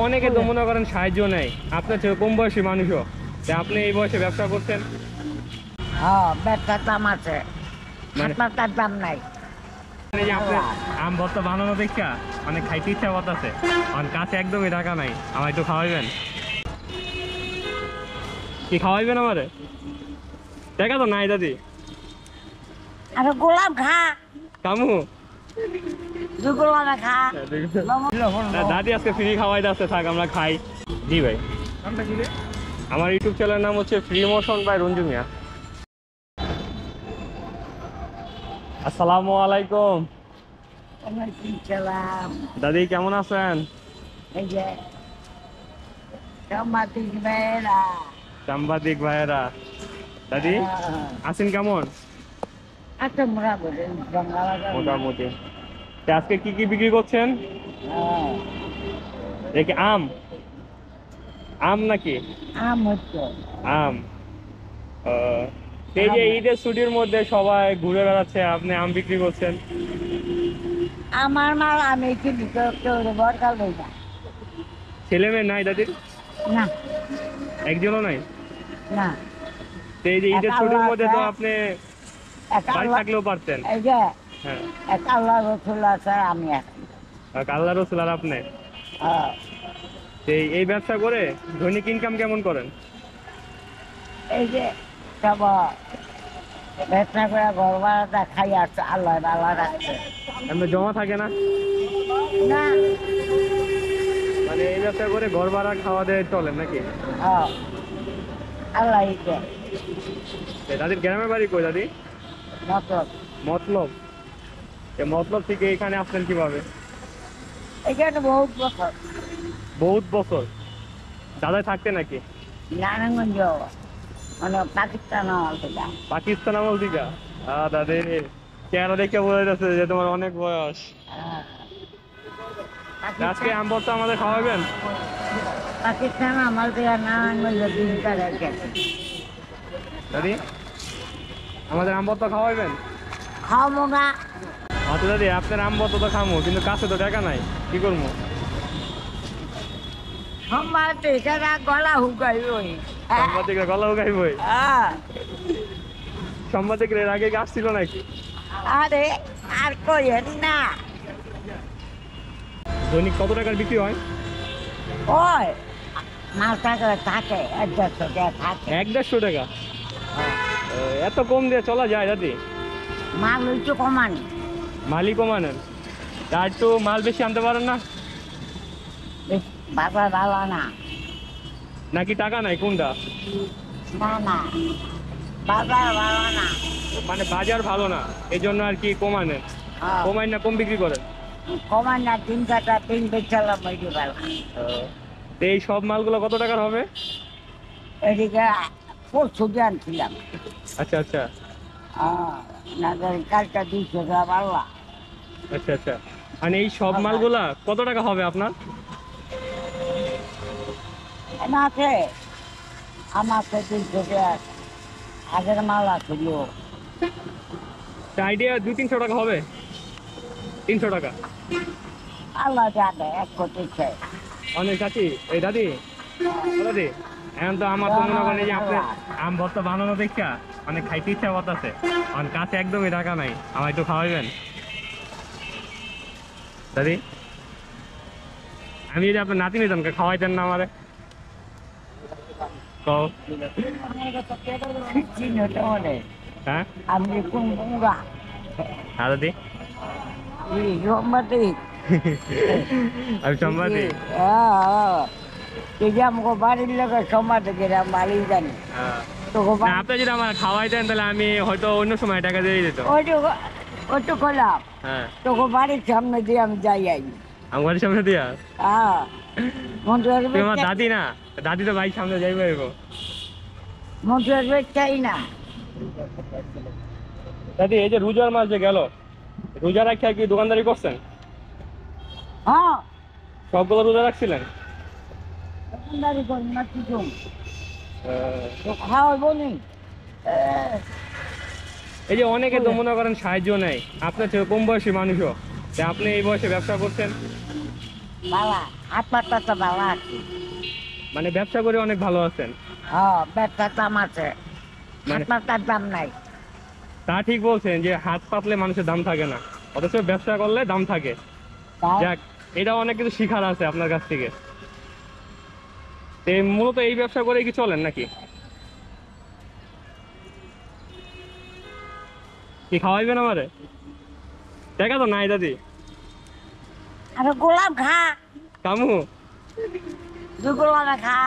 অনেকে তো মনে করেন সাহায্য নেই, আপনার চেয়ে কম বয়সী মানুষও, আপনি এই বয়সে ব্যবসা করছেন। হ্যাঁ, ব্যবসার দাম আছে, মানে আপনার দাম নাই। এই যে আপনি আম ভর্তা বানানো দেখা অনেক খাইতে ইচ্ছা করতেছে, আমার কাছে একদমই টাকা নাই, আমার একটু খাওয়াইবেন? কি খাওয়াইবেন আমারে? টাকা তো নাই দাদি। আরে গোলাপ খা, কামু দু গোলাপ খা। দাদি আজকে ফ্রি খাওয়াইতে আসছে, থাক আমরা খাই। জি ভাই, আমার ইউটিউব চ্যানেলের নাম হচ্ছে ফ্রি মোশন বাই রঞ্জু মিয়া। আসসালামু আলাইকুম সালাম। দাদি, কেমন আছেন? এই যে সাংবাদিক ভাইয়েরা, সাংবাদিক ভাইয়েরা, দাদি আছেন কেমন? আচ্ছা মোটামুটি মোটামুটি। তা আজকে কি কি বিক্রি করছেন? দেখি আম, আম নাকি? আম হচ্ছে আম। এই যে ঈদের ছুটির মধ্যে সবাই ঘুরে বেড়াচ্ছে, আপনি আম বিক্রি করছেন। আমার মাল আমি কিন্তু কেউ বরকাল দেই না। ছেলে মেয়ে নাই দাদির? না একজনও নাই? না, তো এই যে ঈদের একা ছুটির আল্লাহ মধ্যে তো আছে। আপনি একা বাড়ি আল্লাহ, থাকলেও পারতেন। এই যে হ্যাঁ, একা আল্লাহ রসুল আছে, আমি আছি। আল্লাহ রসুল আর আপনি। হ্যাঁ, তো এই ব্যবসা করে দৈনিক ইনকাম কেমন করেন? এই যে সব ব্যবসা করে ঘর ভাড়াটা খাই আসছে, আল্লাহ আল্লাহ রাখছে। এমনি জমা থাকে না? না, মানে এই ব্যবসা করে ঘর ভাড়া খাওয়া দাওয়া চলেন নাকি? হ্যাঁ, আল্লাহ ইচ্ছে দাদির গ্রামের বাড়ি কই দাদি? মতো। মতলব। মতলব থেকে এখানে আসলেন কিভাবে? এখানে বহুত বছর বহুত বছর দাদাই থাকতে নাকি? নারায়ণগঞ্জ, মানে পাকিস্তান আমল থেকে। পাকিস্তান আমল দিকা? দাদি চেহারা দেখে বোঝা যাচ্ছে যে তোমার অনেক বয়স। হ্যাঁ, আজকে আম ভর্তা আমাদের খাওয়াবেন? পাকিস্তান আমল থেকে নারায়ণগঞ্জ দিনটা রেখে দাদি আমাদের আম ভর্তা খাওয়াবেন? খাওয়াবো না। আচ্ছা দাদি, আপনার আম ভর্তা তো খামো, কিন্তু কাছে তো টাকা নাই, কি করবো? সোমবার থেকে গলা হুকাইবই। সাংবাদিকরা গলা উগাইবই। সাংবাদিকরা এর আগে আসছিল নাকি? আরে আর কইেন না, দৈনিক কত টাকার বিক্রি হয়? ওই মাছ টাকা থাকে 150 টাকা থাকে। 150 টাকা? এত কম দিয়ে চলা যায় দাদি? মাল একটু কমানি, মালই কমানেন, তার একটু মাল বেশি আনতে পারেন না? বাজার ভালো না। নাকি টাকা নাই, কোনটা? না না, বাজার ভালো না। মানে বাজার ভালো না, এই জন্য আর কি কমানেন? কমাই না কম বিক্রি করেন? কমান না, 3 কাটা 3 বেচালাম ওইটি ভালো। তো এই সব মালগুলো কত টাকার হবে? এদিকে পরশু দিয়ে আনছিলাম। আচ্ছা আচ্ছা না কালটা 200 টাকা পারলা। আচ্ছা আচ্ছা। মানে এই সব মালগুলা কত টাকা হবে আপনার? না আছে, আমার তো 200 টাকা আগের মাল আছিল। আইডিয়া 200-300 টাকা হবে? 300 টাকা? আল্লাহ জানে, 1 কোটি চাই। অনেক কাছি। এই দাদি, ও দাদি, এখন তো আমার তো মনে করেন এই যে আপনি আম ভর্তা বানানো দেখা অনেক খাইতে ইচ্ছা করতেছে, আমার কাছে একদমই টাকা নাই, আমার একটু খাওয়াইবেন? দাদি আমি যদি আপনার নাতি নিতাম, খাওয়াইতেন না আমারে? কও। চিহ্নটা মনে হ্যাঁ আমি কোন গঙ্গা হ্যাঁ দাদি, সাংবাদিক। আমি সাংবাদিক। এই যে আমাকে বাড়ির লোকের সাংবাদিকেরা মালিক জানি। না, আপনি যদি আমার খাওয়াইতেন তাহলে আমি হয়তো অন্য সময় টাকা দিয়ে দিত। ওইটু করলাম, হ্যাঁ, তোকে বাড়ির সামনে দিয়ে আমি যাই আই। আমার বাড়ির সামনে দিয়া? মন্ত্রী আমার দাদি না, দাদি তো বাড়ির সামনে যাইবো। মন্ত্রী চাই না। দাদি এই যে রোজার মাস যে গেল, রোজা রাখা কি দোকানদারি করছেন? হ্যাঁ, সবগুলো রোজা রাখছিলেন? দোকানদারি করি না, কি করুন তো খাওয়াবো নি। এই যে অনেকে তো মনে করেন সাহায্য নেই, আপনার চেয়ে কম বয়সী মানুষও, আপনি এই বয়সে ব্যবসা করছেন। বালা হাত পাতা তো বালা আছে। মানে ব্যবসা করে অনেক ভালো আছেন। ব্যবসার দাম আছে, হাত মানে পাতার দাম নাই। তা ঠিক বলছেন যে হাত পাতলে মানুষের দাম থাকে না, অথচ ব্যবসা করলে দাম থাকে। তাই যাক, এটা অনেক কিছু শিখার আছে আপনার কাছ থেকে। তো মূলত এই ব্যবসা করে কি চলেন নাকি? কি খাওয়াইবেন আমারে? টাকা তো নাই দাদি। আরে গোলাপ খা, কামু দু গোলাপে খা।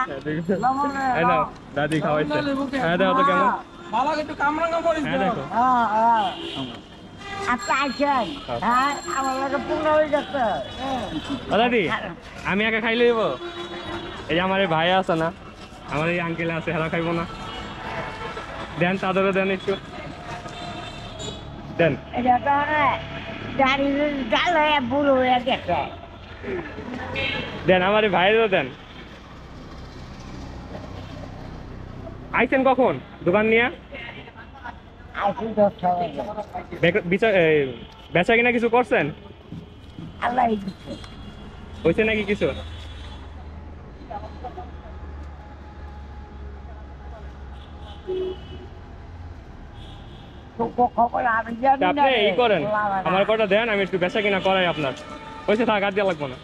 এই নাও, দাদি খাওয়াইছে। হ্যাঁ দেখো তো কেমন। হ্যাঁ দেখো। আপনি আইছেন, হ্যাঁ আমার লাগে পুঙ্গা হয়ে যাচ্ছে। ও দাদি, আমি একা খাইলে দেবো? এই যে আমার এই ভাই আছে না, আমার এই আঙ্কেল আছে, হেরা খাইবো না? দেন, তাদেরও দেন একটু দেন। এটা তো দাঁড়িয়ে ডাল হয়ে বুড়ো হয়ে গেছে। দেন, আমার এই ভাইয়েরও দেন। আইছেন কখন দোকান নিয়ে? আইসি 10টা বাজে। বেচা কিনা কিছু করছেন? আল্লাহ দিচ্ছে। হয়েছে নাকি কিছু? খবর আমি জানি তা না আপনি রে। ই করেন, বাবা না। আমার কটা দেন, আমি একটু বেচা কিনা করাই আপনার। হয়েছে, থাক, আর দেওয়া লাগবো না।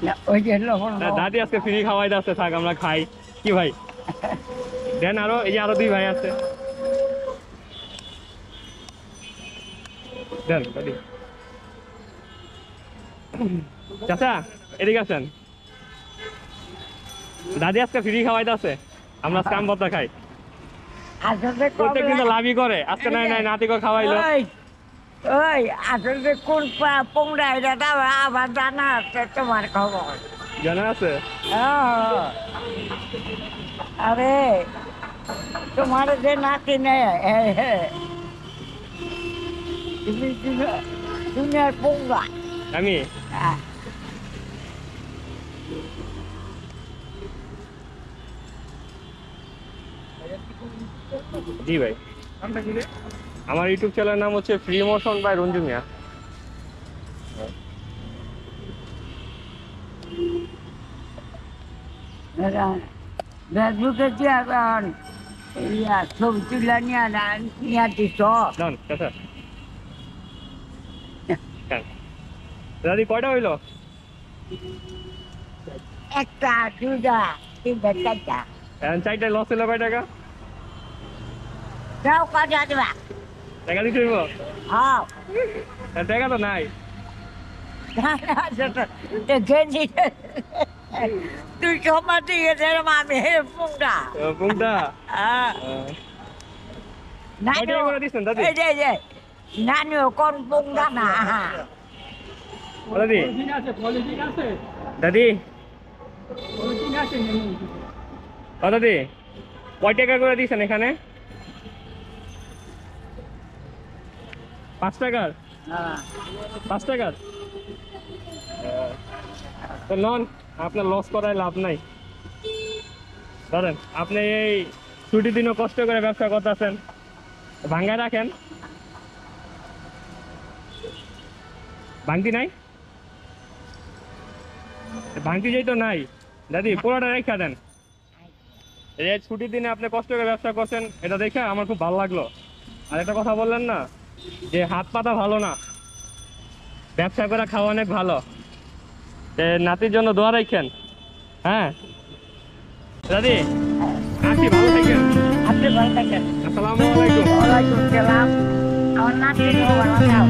না, ওই যে লবণ না, দাদি আজকে ফ্রি খাওয়াই যাচ্ছে, থাক আমরা খাই। কি ভাই দেন আরো, এই যে আরো 2 ভাই আছে, দেন দাদি। চাচা এদিকে আছেন, দাদি আজকে ফ্রি খাওয়াই যাচ্ছে, আমরা আজকে আম ভর্তা খাই। আসলে প্রত্যেক দিন তো লাভই করে, আজকে নাই নাই নাতিকে খাওয়াইলো। ওই আসলে কোন পোংরা এটা দাও আবার জানা আছে তোমার খবর। জানা আছে? আরে তোমার যে নাতি নেই, তুমি দুনিয়ার পোংরা। আমি জি ভাই, আমার ইউটিউব চ্যানেলের নাম হচ্ছে ফ্রি মোশন বাই রঞ্জু মিয়া। ফেসবুকে কি এখন ছবি তুলে নিয়ে দিস। ডান চাচা। হ্যাঁ। দাদি কয়টা হইলো? একটা দুটা তিনটা চারটা। এখন 4টায় লস হইলো কয় টাকা? যাও কাজে আসবা। টাকা দিতে হইব? হ্যাঁ টাকা তো নাই। গেঞ্জি তুই সময় দিয়ে আমি পোংরা। কোনটা? নানিও কয় টাকা করে দিচ্ছেন দাদি? এই যে নানিও কোন পোংরা না। ও দাদি, দাদি, ও দাদি, কয় টাকা করে দিচ্ছেন এখানে? 5 টাকার? 5 টাকার? তো নন, আপনার লস করায় লাভ নাই। ধরেন, আপনি এই ছুটির দিনও কষ্ট করে ব্যবসা করতেছেন, ভাঙ্গায় রাখেন। ভাঙতি নাই? ভাঙতি যেই তো নাই দাদি, পুরোটা রেখা দেন। এই ছুটির দিনে আপনি কষ্ট করে ব্যবসা করছেন, এটা দেখে আমার খুব ভালো লাগলো। আর একটা কথা বললেন না যে হাত পাতা ভালো না, ব্যবসা করে খাওয়া অনেক ভালো। নাতির জন্য দোয়া রাখেন। হ্যাঁ দাদি, আসি, ভালো থাকেন। আপনি ভালো থাকেন। আসসালামু আলাইকুম। ওয়ালাইকুম সালাম। আমার নাতি ভালো থাও।